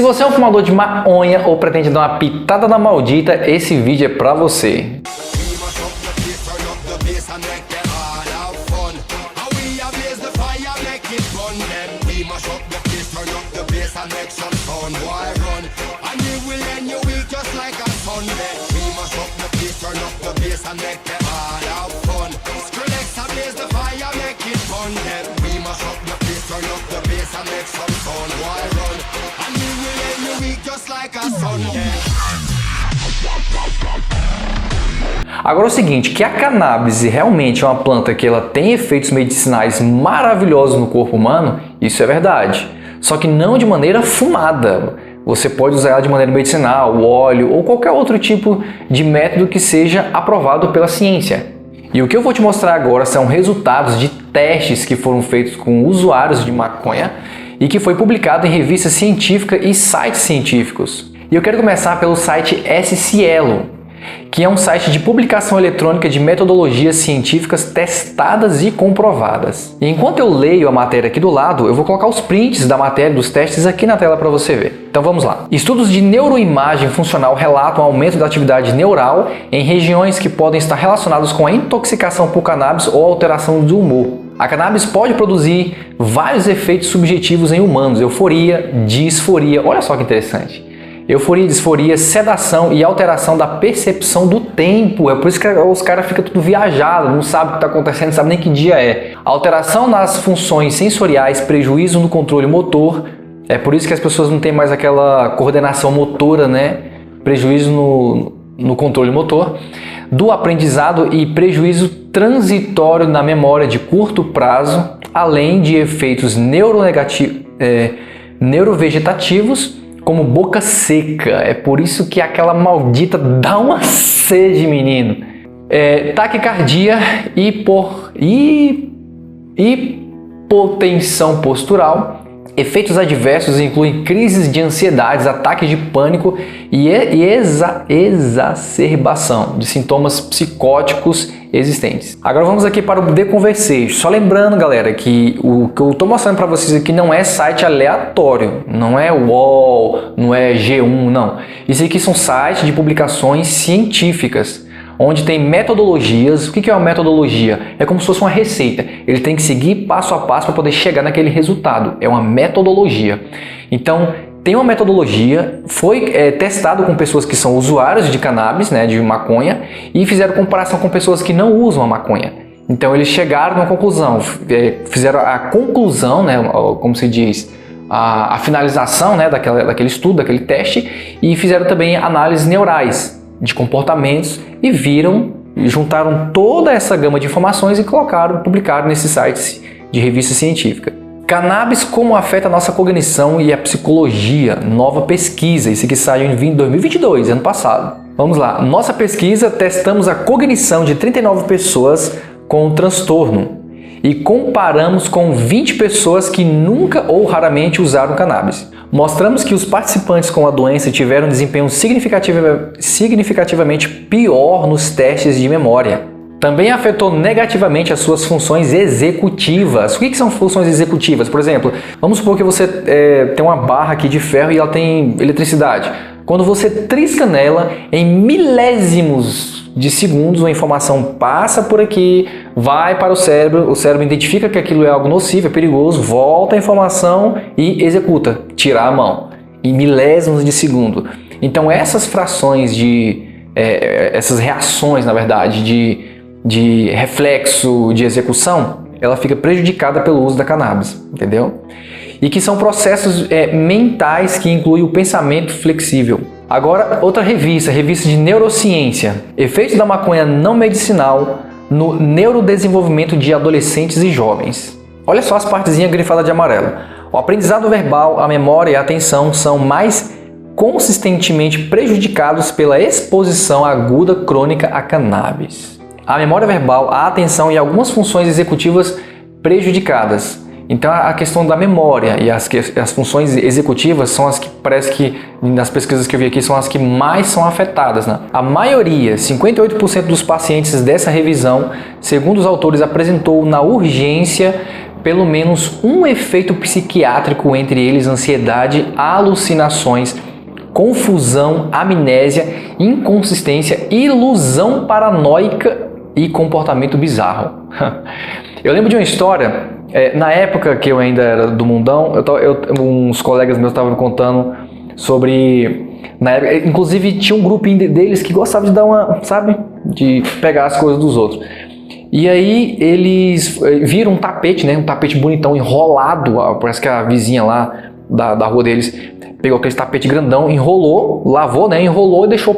Se você é um fumador de maconha ou pretende dar uma pitada na maldita, esse vídeo é pra você. Agora é o seguinte, que a cannabis realmente é uma planta que ela tem efeitos medicinais maravilhosos no corpo humano, isso é verdade. Só que não de maneira fumada. Você pode usar ela de maneira medicinal, o óleo ou qualquer outro tipo de método que seja aprovado pela ciência. E o que eu vou te mostrar agora são resultados de testes que foram feitos com usuários de maconha e que foi publicado em revistas científicas e sites científicos. E eu quero começar pelo site SCielo, que é um site de publicação eletrônica de metodologias científicas testadas e comprovadas. E enquanto eu leio a matéria aqui do lado, eu vou colocar os prints da matéria dos testes aqui na tela para você ver. Então vamos lá. Estudos de neuroimagem funcional relatam aumento da atividade neural em regiões que podem estar relacionadas com a intoxicação por cannabis ou alteração do humor. A cannabis pode produzir vários efeitos subjetivos em humanos, euforia, disforia, olha só que interessante. Euforia, disforia, sedação e alteração da percepção do tempo. É por isso que os caras ficam tudo viajados, não sabem o que está acontecendo, não sabem nem que dia é. Alteração nas funções sensoriais, prejuízo no controle motor. É por isso que as pessoas não têm mais aquela coordenação motora, né? Prejuízo no controle motor. Do aprendizado e prejuízo transitório na memória de curto prazo, além de efeitos neurovegetativos, como boca seca. É por isso que aquela maldita dá uma sede, menino. Taquicardia, hipotensão postural. Efeitos adversos incluem crises de ansiedade, ataques de pânico e exacerbação de sintomas psicóticos existentes. Agora vamos aqui para o The Conversation. Só lembrando, galera, que o que eu estou mostrando para vocês aqui não é site aleatório, não é UOL, não é G1, não. Isso aqui são sites de publicações científicas, onde tem metodologias. O que é uma metodologia? É como se fosse uma receita. Ele tem que seguir passo a passo para poder chegar naquele resultado. É uma metodologia. Então, tem uma metodologia, foi testado com pessoas que são usuários de cannabis, né, de maconha, e fizeram comparação com pessoas que não usam a maconha. Então, eles chegaram a uma conclusão, fizeram a conclusão, né, como se diz, a finalização, né, daquele estudo, daquele teste, e fizeram também análises neurais de comportamentos e juntaram toda essa gama de informações e publicaram nesses sites de revista científica. Cannabis, como afeta a nossa cognição e a psicologia? Nova pesquisa, isso aqui saiu em 2022, ano passado. Vamos lá, nossa pesquisa, testamos a cognição de 39 pessoas com transtorno e comparamos com 20 pessoas que nunca ou raramente usaram cannabis. Mostramos que os participantes com a doença tiveram um desempenho significativamente pior nos testes de memória. Também afetou negativamente as suas funções executivas. O que são funções executivas? Por exemplo, vamos supor que você tem uma barra aqui de ferro e ela tem eletricidade. Quando você trisca nela, em milésimos de segundos, a informação passa por aqui, vai para o cérebro identifica que aquilo é algo nocivo, é perigoso, volta a informação e executa, tirar a mão, em milésimos de segundo. Então essas frações essas reações, na verdade, de reflexo, de execução, ela fica prejudicada pelo uso da cannabis, entendeu? E que são processos mentais que incluem o pensamento flexível. Agora, outra revista de neurociência. Efeitos da maconha não medicinal no neurodesenvolvimento de adolescentes e jovens. Olha só as partezinhas grifadas de amarelo. O aprendizado verbal, a memória e a atenção são mais consistentemente prejudicados pela exposição aguda crônica a cannabis. A memória verbal, a atenção e algumas funções executivas prejudicadas. Então a questão da memória e as funções executivas são as que parece que, nas pesquisas que eu vi aqui, são as que mais são afetadas, né? A maioria, 58% dos pacientes dessa revisão, segundo os autores, apresentou na urgência pelo menos um efeito psiquiátrico, entre eles ansiedade, alucinações, confusão, amnésia, inconsistência, ilusão paranoica e comportamento bizarro. Eu lembro de uma história, na época que eu ainda era do mundão, uns colegas meus estavam me contando sobre... Na época, inclusive tinha um grupinho deles que gostava de dar uma, sabe, de pegar as coisas dos outros. E aí eles viram um tapete, né, um tapete bonitão, enrolado, parece que a vizinha lá da rua deles pegou aquele tapete grandão, enrolou, lavou, né, enrolou e deixou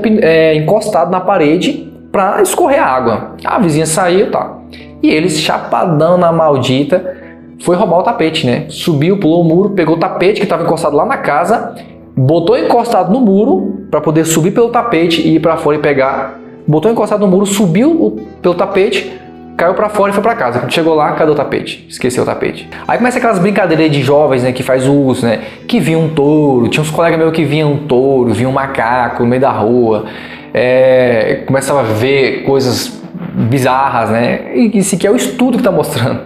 encostado na parede para escorrer água. A vizinha saiu, tá. E eles, chapadão na maldita, foi roubar o tapete, né, subiu, pulou o muro, pegou o tapete que estava encostado lá na casa, botou encostado no muro para poder subir pelo tapete e ir para fora e pegar. Botou encostado no muro, subiu pelo tapete, caiu para fora e foi para casa. Quando chegou lá, cadê o tapete? Esqueceu o tapete. Aí começa aquelas brincadeiras de jovens, né, que faz uso, né, que via um touro. Tinha uns colegas meus que viam um touro, viam um macaco no meio da rua. Começava a ver coisas bizarras, né? E isso aqui é o estudo que está mostrando.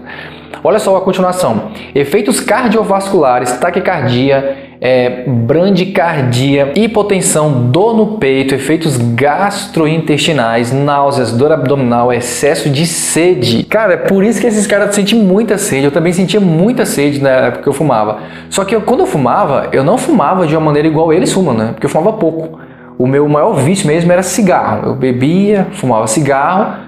Olha só a continuação. Efeitos cardiovasculares, taquicardia, brandicardia, hipotensão, dor no peito, efeitos gastrointestinais, náuseas, dor abdominal, excesso de sede. Cara, é por isso que esses caras sentem muita sede. Eu também sentia muita sede na época que eu fumava. Só que quando eu fumava, eu não fumava de uma maneira igual eles fumam, né? Porque eu fumava pouco. O meu maior vício mesmo era cigarro. Eu bebia, fumava cigarro.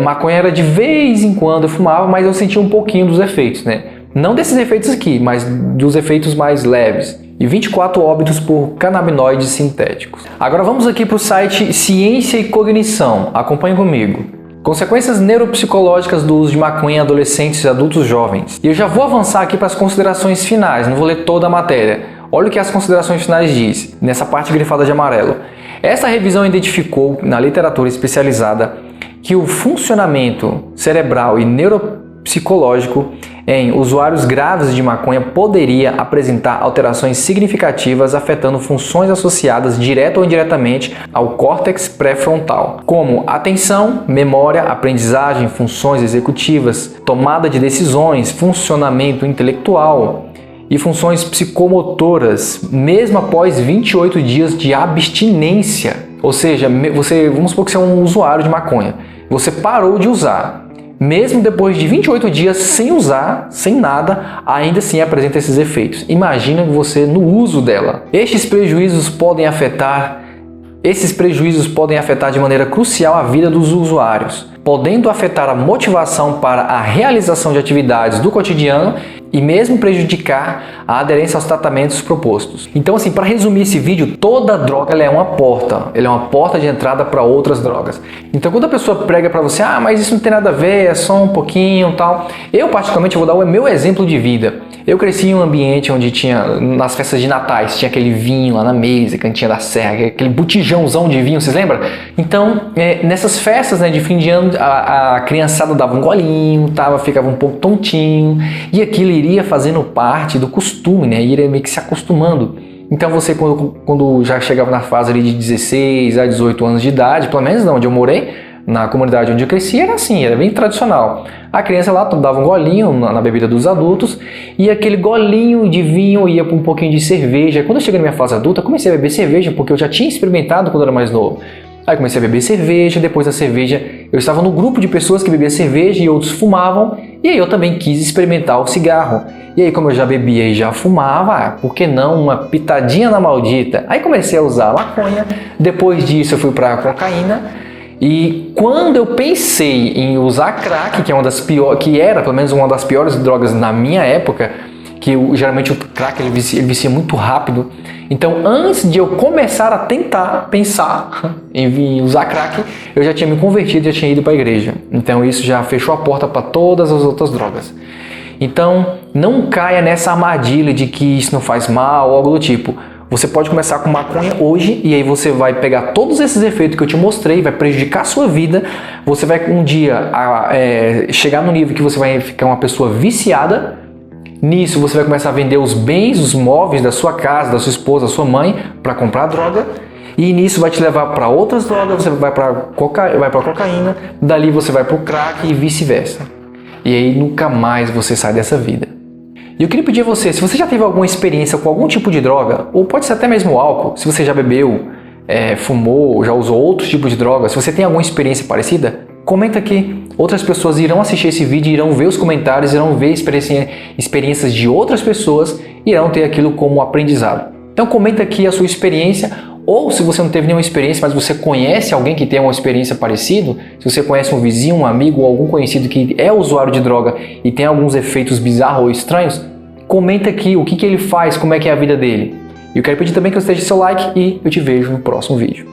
Maconha era de vez em quando eu fumava, mas eu sentia um pouquinho dos efeitos, né? Não desses efeitos aqui, mas dos efeitos mais leves. E 24 óbitos por canabinoides sintéticos. Agora vamos aqui para o site Ciência e Cognição. Acompanhe comigo. Consequências neuropsicológicas do uso de maconha em adolescentes e adultos jovens. E eu já vou avançar aqui para as considerações finais, não vou ler toda a matéria. Olha o que as considerações finais diz, nessa parte grifada de amarelo. Essa revisão identificou, na literatura especializada, que o funcionamento cerebral e neuropsicológico em usuários graves de maconha poderia apresentar alterações significativas afetando funções associadas direta ou indiretamente ao córtex pré-frontal, como atenção, memória, aprendizagem, funções executivas, tomada de decisões, funcionamento intelectual e funções psicomotoras, mesmo após 28 dias de abstinência. Ou seja, vamos supor que você é um usuário de maconha, você parou de usar. Mesmo depois de 28 dias sem usar, sem nada, ainda assim apresenta esses efeitos. Imagina você no uso dela. Esses prejuízos podem afetar de maneira crucial a vida dos usuários, podendo afetar a motivação para a realização de atividades do cotidiano e mesmo prejudicar a aderência aos tratamentos propostos. Então, assim, para resumir esse vídeo, toda droga ela é uma porta de entrada para outras drogas. Então, quando a pessoa prega para você, mas isso não tem nada a ver, é só um pouquinho, tal. Eu, particularmente, vou dar o meu exemplo de vida. Eu cresci em um ambiente onde tinha, nas festas de natais, tinha aquele vinho lá na mesa, cantinha da serra, aquele botijãozão de vinho, vocês lembram? Então, nessas festas, né, de fim de ano, a criançada dava um golinho, ficava um pouco tontinho, e aquilo iria fazendo parte do costume, né, iria meio que se acostumando. Então você, quando já chegava na fase ali de 16 a 18 anos de idade, pelo menos onde eu morei, na comunidade onde eu cresci, era assim, era bem tradicional. A criança lá dava um golinho na bebida dos adultos e aquele golinho de vinho ia para um pouquinho de cerveja. Quando eu cheguei na minha fase adulta, comecei a beber cerveja porque eu já tinha experimentado quando eu era mais novo. Aí comecei a beber cerveja, depois da cerveja eu estava no grupo de pessoas que bebiam cerveja e outros fumavam, e aí eu também quis experimentar o cigarro. E aí como eu já bebia e já fumava, por que não uma pitadinha na maldita? Aí comecei a usar maconha, depois disso eu fui para cocaína. E quando eu pensei em usar crack, que é uma das piores, que era pelo menos uma das piores drogas na minha época, que geralmente o crack ele vicia muito rápido. Então, antes de eu começar a tentar pensar em usar crack, eu já tinha me convertido, já tinha ido para a igreja. Então, isso já fechou a porta para todas as outras drogas. Então, não caia nessa armadilha de que isso não faz mal ou algo do tipo. Você pode começar com maconha hoje e aí você vai pegar todos esses efeitos que eu te mostrei, vai prejudicar a sua vida. Você vai um dia chegar no nível que você vai ficar uma pessoa viciada. Nisso você vai começar a vender os bens, os móveis da sua casa, da sua esposa, da sua mãe para comprar droga. E nisso vai te levar para outras drogas, você vai para cocaína, dali você vai para o crack e vice-versa. e aí nunca mais você sai dessa vida. E eu queria pedir a você, se você já teve alguma experiência com algum tipo de droga, ou pode ser até mesmo álcool, se você já bebeu, fumou, já usou outros tipos de droga, se você tem alguma experiência parecida, comenta aqui. Outras pessoas irão assistir esse vídeo, irão ver os comentários, irão ver experiências de outras pessoas e irão ter aquilo como aprendizado. Então comenta aqui a sua experiência, ou se você não teve nenhuma experiência, mas você conhece alguém que tem uma experiência parecida, se você conhece um vizinho, um amigo ou algum conhecido que é usuário de droga e tem alguns efeitos bizarros ou estranhos, comenta aqui o que ele faz, como é que é a vida dele. E eu quero pedir também que você deixe seu like e eu te vejo no próximo vídeo.